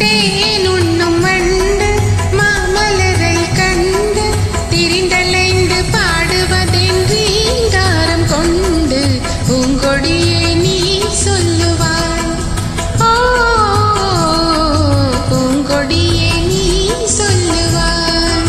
தேனுண்ணும் வண்டு மாமலரை கண்டு திரிந்தலைந்து பாடுவதென் ரீங்காரம் கொண்டு பூங்கொடியே நீ சொல்லுவாய். ஓ பூங்கொடியே நீ சொல்லுவாய்.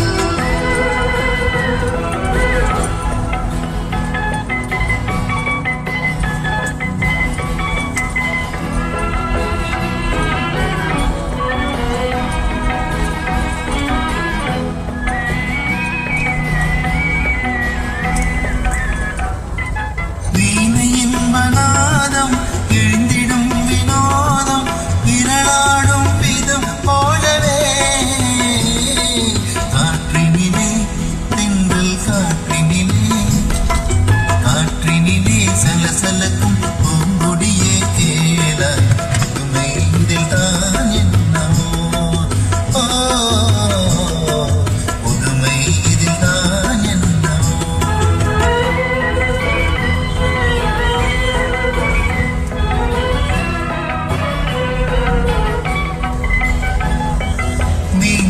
மனாதம் எழுந்திடும் வினோதம் விரலாடும் விதம் போலவே காற்றினிலே திங்கள் காற்றினிலே சலசலக்கும் பூங்குடியே கேள புதுமையில் தான் என்னவோ புதுமை இதில் தான் என்னவோ.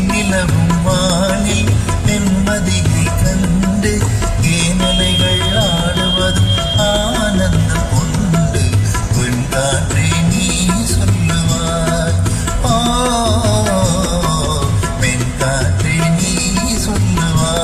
நிலவும் வானில் நிம்மதியை கண்டு ஏனலைகள் ஆடுவதும் ஆனந்தம் கொண்டு வெண்காற்றே நீ சொல்லுவாய். ஓ வெண்காற்றே நீ சொல்லுவாய்.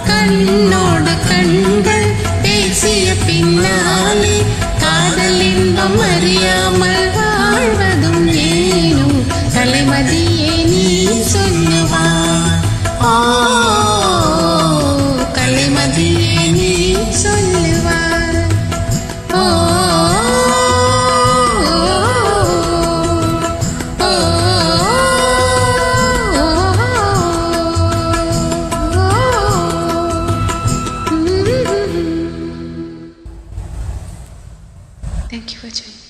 கண்ணோடு கண்கள் பேசிய பின்னாலே காதல் இன்பம் அறியாமல் வாழ்வதும் ஏனும் கலைமதியே நீ சொல்லுவாய். ஓ கலைமதியே நீ சொல்லுவாய். ஓ Thank you for joining.